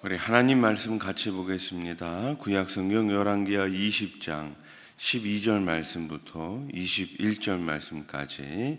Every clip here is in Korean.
우리 하나님 말씀 같이 보겠습니다. 구약성경 열왕기하 20장 12절 말씀부터 21절 말씀까지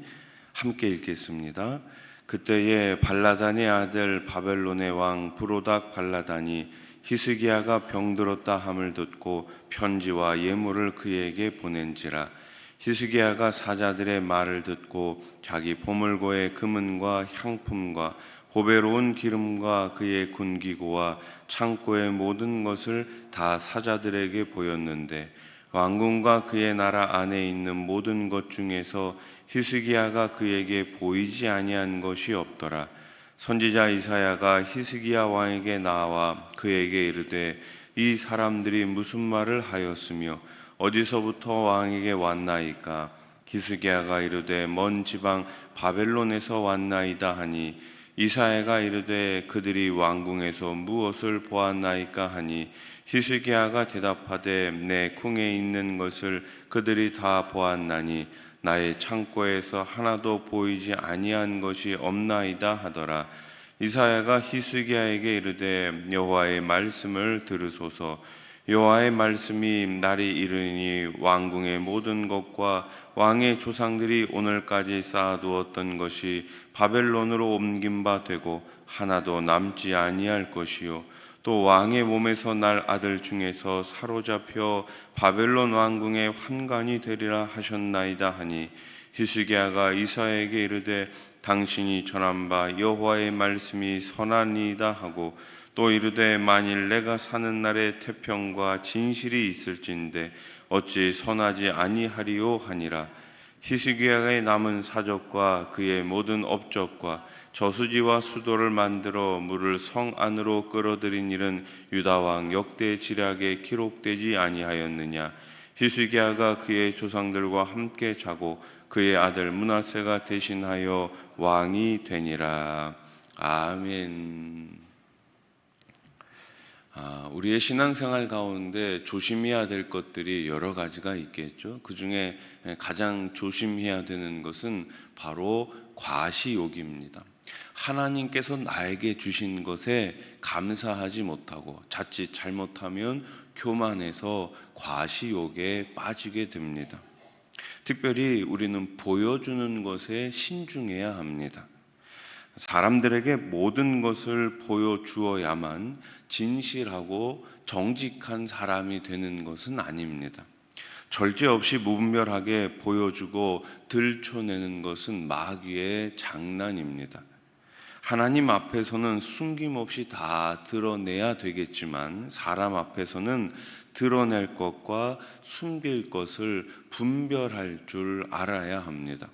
함께 읽겠습니다. 그때에 발라단의 아들 바벨론의 왕 브로닥 발라단이 히스기야가 병들었다 함을 듣고 편지와 예물을 그에게 보낸지라. 히스기야가 사자들의 말을 듣고 자기 보물고의 금은과 향품과 보배로운 기름과 그의 군기고와 창고의 모든 것을 다 사자들에게 보였는데 왕궁과 그의 나라 안에 있는 모든 것 중에서 히스기야가 그에게 보이지 아니한 것이 없더라. 선지자 이사야가 히스기야 왕에게 나와 그에게 이르되 이 사람들이 무슨 말을 하였으며 어디서부터 왕에게 왔나이까? 히스기야가 이르되 먼 지방 바벨론에서 왔나이다 하니 이사야가 이르되 그들이 왕궁에서 무엇을 보았나이까 하니 히스기야가 대답하되 내 궁에 있는 것을 그들이 다 보았나니 나의 창고에서 하나도 보이지 아니한 것이 없나이다 하더라. 이사야가 히스기야에게 이르되 여호와의 말씀을 들으소서. 여호와의 말씀이 날이 이르니 왕궁의 모든 것과 왕의 조상들이 오늘까지 쌓아두었던 것이 바벨론으로 옮긴 바 되고 하나도 남지 아니할 것이요 또 왕의 몸에서 날 아들 중에서 사로잡혀 바벨론 왕궁의 환관이 되리라 하셨나이다 하니 히스기야가 이사야에게 이르되 당신이 전한 바 여호와의 말씀이 선하니이다 하고 또 이르되 만일 내가 사는 날에 태평과 진실이 있을진데 어찌 선하지 아니하리요 하니라. 히스기야의 남은 사적과 그의 모든 업적과 저수지와 수도를 만들어 물을 성 안으로 끌어들인 일은 유다 왕 역대 지략에 기록되지 아니하였느냐. 히스기야가 그의 조상들과 함께 자고 그의 아들 므낫세가 대신하여 왕이 되니라. 아멘. 우리의 신앙생활 가운데 조심해야 될 것들이 여러 가지가 있겠죠. 그 중에 가장 조심해야 되는 것은 바로 과시욕입니다. 하나님께서 나에게 주신 것에 감사하지 못하고 자칫 잘못하면 교만해서 과시욕에 빠지게 됩니다. 특별히 우리는 보여주는 것에 신중해야 합니다. 사람들에게 모든 것을 보여주어야만 진실하고 정직한 사람이 되는 것은 아닙니다. 절제 없이 무분별하게 보여주고 들춰내는 것은 마귀의 장난입니다. 하나님 앞에서는 숨김없이 다 드러내야 되겠지만 사람 앞에서는 드러낼 것과 숨길 것을 분별할 줄 알아야 합니다.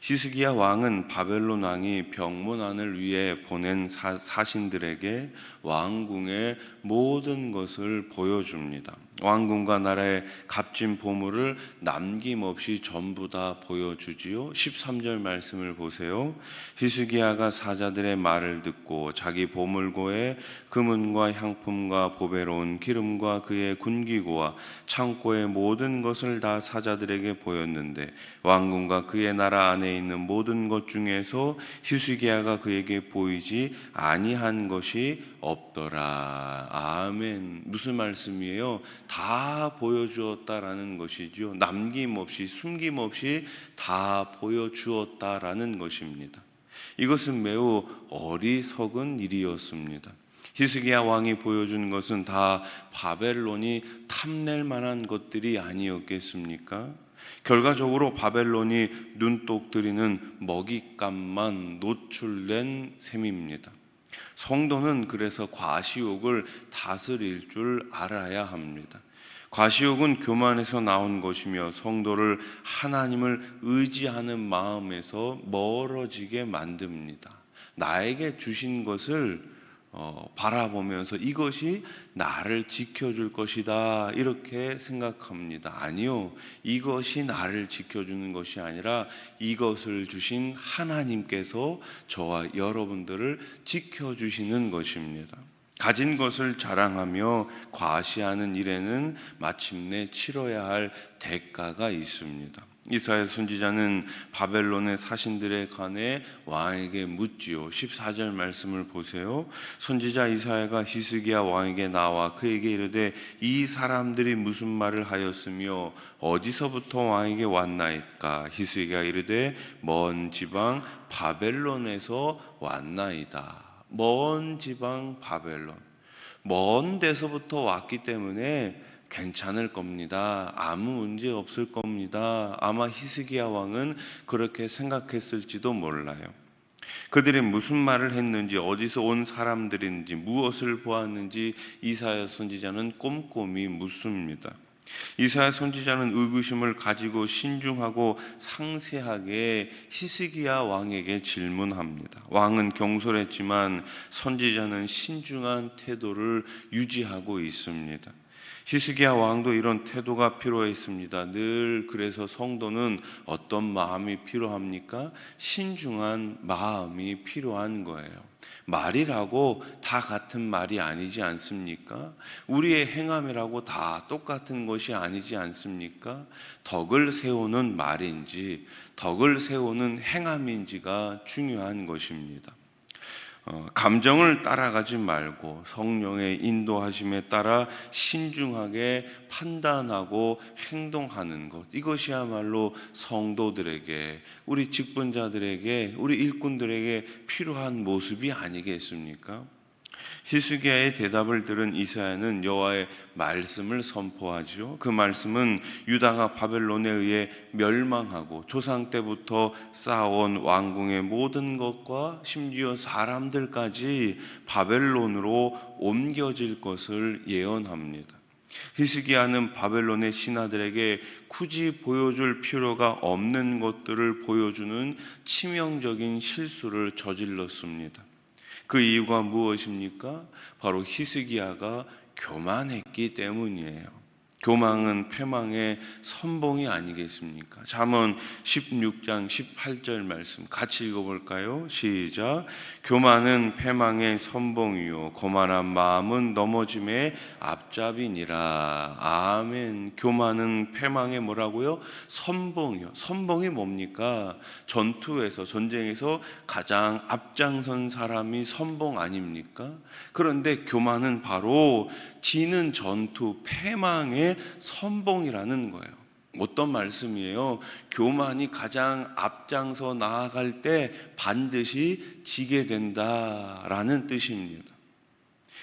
히스기야 왕은 바벨론 왕이 병문안을 위해 보낸 사신들에게 왕궁의 모든 것을 보여줍니다. 왕궁과 나라의 값진 보물을 남김없이 전부 다 보여주지요. 13절 말씀을 보세요. 히스기야가 사자들의 말을 듣고 자기 보물고에 금은과 향품과 보배로운 기름과 그의 군기고와 창고의 모든 것을 다 사자들에게 보였는데 왕궁과 그의 나라 안에 있는 모든 것 중에서 히스기야가 그에게 보이지 아니한 것이 없더라. 아멘. 무슨 말씀이에요? 다 보여주었다라는 것이죠. 남김없이 숨김없이 다 보여주었다라는 것입니다. 이것은 매우 어리석은 일이었습니다. 히스기야 왕이 보여준 것은 다 바벨론이 탐낼 만한 것들이 아니었겠습니까? 결과적으로 바벨론이 눈독 들이는 먹잇감만 노출된 셈입니다. 성도는 그래서 과시욕을 다스릴 줄 알아야 합니다. 과시욕은 교만에서 나온 것이며 성도를 하나님을 의지하는 마음에서 멀어지게 만듭니다. 나에게 주신 것을 바라보면서 이것이 나를 지켜줄 것이다 이렇게 생각합니다. 아니요, 이것이 나를 지켜주는 것이 아니라 이것을 주신 하나님께서 저와 여러분들을 지켜주시는 것입니다. 가진 것을 자랑하며 과시하는 일에는 마침내 치러야 할 대가가 있습니다. 이사야 선지자는 바벨론의 사신들에 관해 왕에게 묻지요. 14절 말씀을 보세요. 선지자 이사야가 히스기야 왕에게 나와 그에게 이르되 이 사람들이 무슨 말을 하였으며 어디서부터 왕에게 왔나이까? 히스기야가 이르되 먼 지방 바벨론에서 왔나이다. 먼 지방 바벨론, 먼 데서부터 왔기 때문에 괜찮을 겁니다. 아무 문제 없을 겁니다. 아마 히스기야 왕은 그렇게 생각했을지도 몰라요. 그들이 무슨 말을 했는지, 어디서 온 사람들인지, 무엇을 보았는지 이사야 선지자는 꼼꼼히 묻습니다. 이사야 선지자는 의구심을 가지고 신중하고 상세하게 히스기야 왕에게 질문합니다. 왕은 경솔했지만 선지자는 신중한 태도를 유지하고 있습니다. 히스기야 왕도 이런 태도가 필요했습니다. 늘 그래서 성도는 어떤 마음이 필요합니까? 신중한 마음이 필요한 거예요. 말이라고 다 같은 말이 아니지 않습니까? 우리의 행함이라고 다 똑같은 것이 아니지 않습니까? 덕을 세우는 말인지 덕을 세우는 행함인지가 중요한 것입니다. 감정을 따라가지 말고 성령의 인도하심에 따라 신중하게 판단하고 행동하는 것, 이것이야말로 성도들에게, 우리 직분자들에게, 우리 일꾼들에게 필요한 모습이 아니겠습니까? 히스기야의 대답을 들은 이사야는 여호와의 말씀을 선포하지요. 그 말씀은 유다가 바벨론에 의해 멸망하고 조상 때부터 쌓아온 왕궁의 모든 것과 심지어 사람들까지 바벨론으로 옮겨질 것을 예언합니다. 히스기야는 바벨론의 신하들에게 굳이 보여줄 필요가 없는 것들을 보여주는 치명적인 실수를 저질렀습니다. 그 이유가 무엇입니까? 바로 히스기야가 교만했기 때문이에요. 교만은 패망의 선봉이 아니겠습니까? 잠언 16장 18절 말씀 같이 읽어볼까요? 시작. 교만은 패망의 선봉이요 거만한 마음은 넘어짐의 앞잡이니라. 아멘. 교만은 패망의 뭐라고요? 선봉이요. 선봉이 뭡니까? 전투에서, 전쟁에서 가장 앞장선 사람이 선봉 아닙니까? 그런데 교만은 바로 지는 전투, 패망의 선봉이라는 거예요. 어떤 말씀이에요? 교만이 가장 앞장서 나아갈 때 반드시 지게 된다라는 뜻입니다.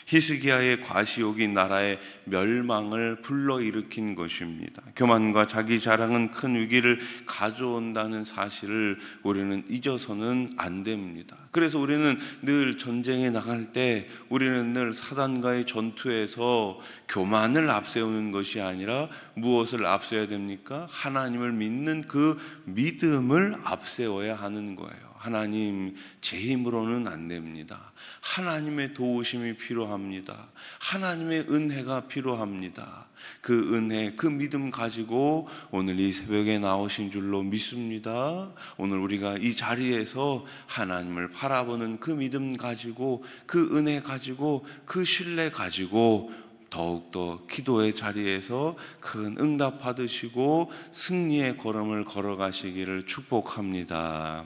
히스기야의 과시욕이 나라의 멸망을 불러일으킨 것입니다. 교만과 자기 자랑은 큰 위기를 가져온다는 사실을 우리는 잊어서는 안 됩니다. 그래서 우리는 늘 전쟁에 나갈 때 우리는 늘 사단과의 전투에서 교만을 앞세우는 것이 아니라 무엇을 앞세워야 됩니까? 하나님을 믿는 그 믿음을 앞세워야 하는 거예요. 하나님, 제 힘으로는 안 됩니다. 하나님의 도우심이 필요합니다. 하나님의 은혜가 필요합니다. 그 은혜, 그 믿음 가지고 오늘 이 새벽에 나오신 줄로 믿습니다. 오늘 우리가 이 자리에서 하나님을 바라보는 그 믿음 가지고, 그 은혜 가지고, 그 신뢰 가지고 더욱더 기도의 자리에서 큰 응답 받으시고 승리의 걸음을 걸어가시기를 축복합니다.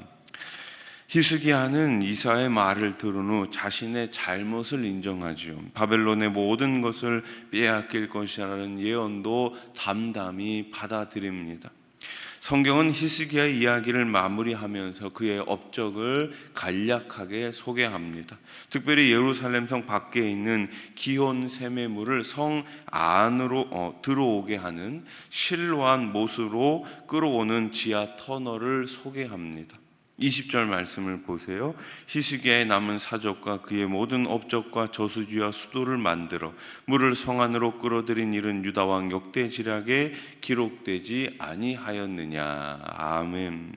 히스기야는 이사야의 말을 들은 후 자신의 잘못을 인정하지요. 바벨론의 모든 것을 빼앗길 것이라는 예언도 담담히 받아들입니다. 성경은 히스기야의 이야기를 마무리하면서 그의 업적을 간략하게 소개합니다. 특별히 예루살렘 성 밖에 있는 기혼 세매물을 성 안으로 들어오게 하는 실로한 못으로 끌어오는 지하 터널을 소개합니다. 20절 말씀을 보세요. 히스기야의 남은 사적과 그의 모든 업적과 저수지와 수도를 만들어 물을 성 안으로 끌어들인 일은 유다 왕 역대지략에 기록되지 아니하였느냐. 아멘.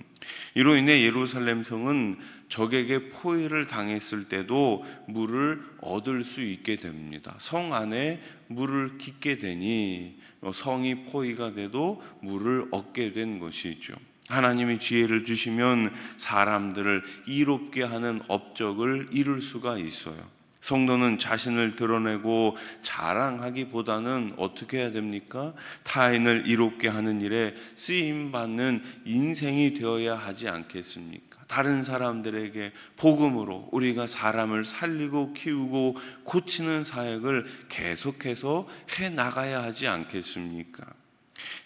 이로 인해 예루살렘 성은 적에게 포위를 당했을 때도 물을 얻을 수 있게 됩니다. 성 안에 물을 깃게 되니 성이 포위가 돼도 물을 얻게 된 것이죠. 하나님이 지혜를 주시면 사람들을 이롭게 하는 업적을 이룰 수가 있어요. 성도는 자신을 드러내고 자랑하기보다는 어떻게 해야 됩니까? 타인을 이롭게 하는 일에 쓰임받는 인생이 되어야 하지 않겠습니까? 다른 사람들에게 복음으로 우리가 사람을 살리고 키우고 고치는 사역을 계속해서 해 나가야 하지 않겠습니까?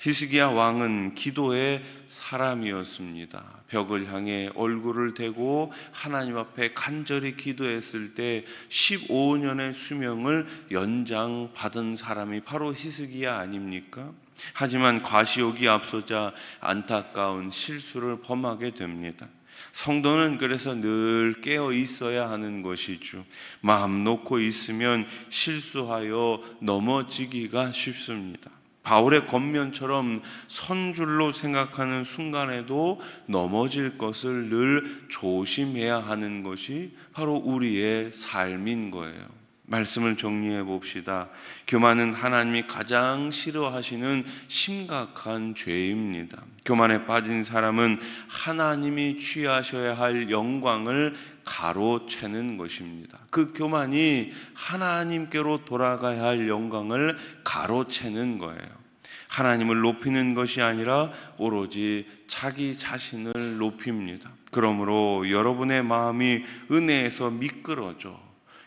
히스기야 왕은 기도의 사람이었습니다. 벽을 향해 얼굴을 대고 하나님 앞에 간절히 기도했을 때 15년의 수명을 연장받은 사람이 바로 히스기야 아닙니까? 하지만 과시욕이 앞서자 안타까운 실수를 범하게 됩니다. 성도는 그래서 늘 깨어 있어야 하는 것이죠. 마음 놓고 있으면 실수하여 넘어지기가 쉽습니다. 바울의 겉면처럼 선줄로 생각하는 순간에도 넘어질 것을 늘 조심해야 하는 것이 바로 우리의 삶인 거예요. 말씀을 정리해 봅시다. 교만은 하나님이 가장 싫어하시는 심각한 죄입니다. 교만에 빠진 사람은 하나님이 취하셔야 할 영광을 가로채는 것입니다. 그 교만이 하나님께로 돌아가야 할 영광을 가로채는 거예요. 하나님을 높이는 것이 아니라 오로지 자기 자신을 높입니다. 그러므로 여러분의 마음이 은혜에서 미끄러져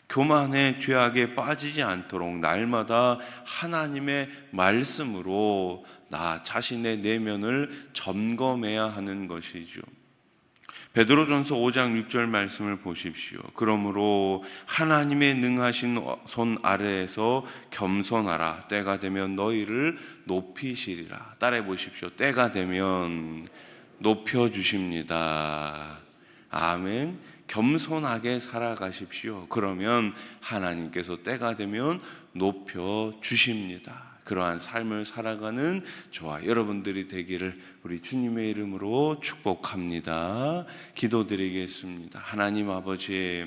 교만의 죄악에 빠지지 않도록 날마다 하나님의 말씀으로 나 자신의 내면을 점검해야 하는 것이죠. 베드로전서 5장 6절 말씀을 보십시오. 그러므로 하나님의 능하신 손 아래에서 겸손하라. 때가 되면 너희를 높이시리라. 따라해 보십시오. 때가 되면 높여주십니다. 아멘. 겸손하게 살아가십시오. 그러면 하나님께서 때가 되면 높여주십니다. 그러한 삶을 살아가는 저와 여러분들이 되기를 우리 주님의 이름으로 축복합니다. 기도드리겠습니다. 하나님 아버지,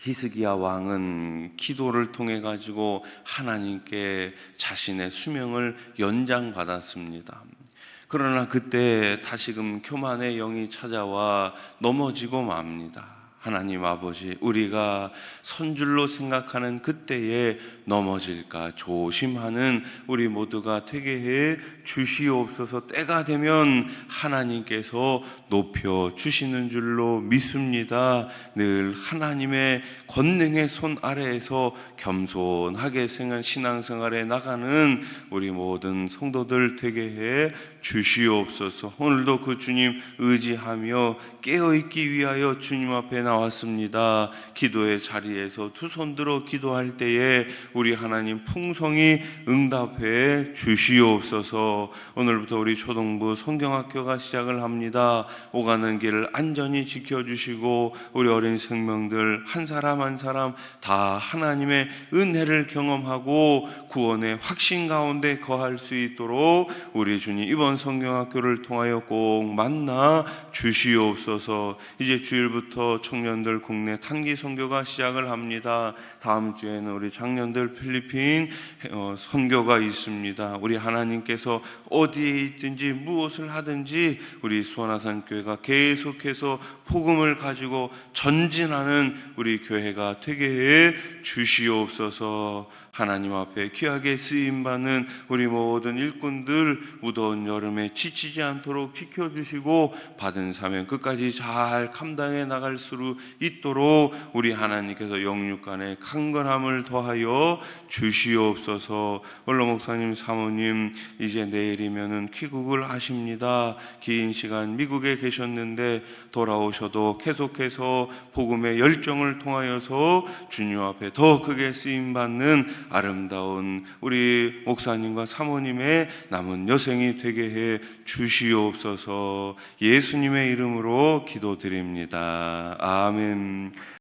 히스기야 왕은 기도를 통해 가지고 하나님께 자신의 수명을 연장받았습니다. 그러나 그때 다시금 교만의 영이 찾아와 넘어지고 맙니다. 하나님 아버지, 우리가 선줄로 생각하는 그때에 넘어질까 조심하는 우리 모두가 되게 해 주시옵소서. 때가 되면 하나님께서 높여 주시는 줄로 믿습니다. 늘 하나님의 권능의 손 아래에서 겸손하게 신앙생활에 나가는 우리 모든 성도들 되게 해 주시옵소서. 오늘도 그 주님 의지하며 깨어있기 위하여 주님 앞에 나왔습니다. 기도의 자리에서 두 손 들어 기도할 때에 우리 하나님 풍성히 응답해 주시옵소서. 오늘부터 우리 초등부 성경학교가 시작을 합니다. 오가는 길을 안전히 지켜주시고 우리 어린 생명들 한 사람 한 사람 다 하나님의 은혜를 경험하고 구원의 확신 가운데 거할 수 있도록 우리 주님 이번 성경학교를 통하여 꼭 만나 주시옵소서. 이제 주일부터 청년들 국내 단기 선교가 시작을 합니다. 다음 주에는 우리 장년들 필리핀 선교가 있습니다. 우리 하나님께서 어디에 있든지 무엇을 하든지 우리 수원하산 교회가 계속해서 복음을 가지고 전진하는 우리 교회가 되게 해 주시옵소서. 하나님 앞에 귀하게 쓰임받는 우리 모든 일꾼들 무더운 여름에 지치지 않도록 지켜주시고 받은 사명 끝까지 잘 감당해 나갈 수 있도록 우리 하나님께서 영육간에 강건함을 더하여 주시옵소서. 원로 목사님 사모님 이제 내일이면은 귀국을 하십니다. 긴 시간 미국에 계셨는데 돌아오셔도 계속해서 복음의 열정을 통하여서 주님 앞에 더 크게 쓰임받는 아름다운 우리 목사님과 사모님의 남은 여생이 되게 해 주시옵소서. 예수님의 이름으로 기도드립니다. 아멘.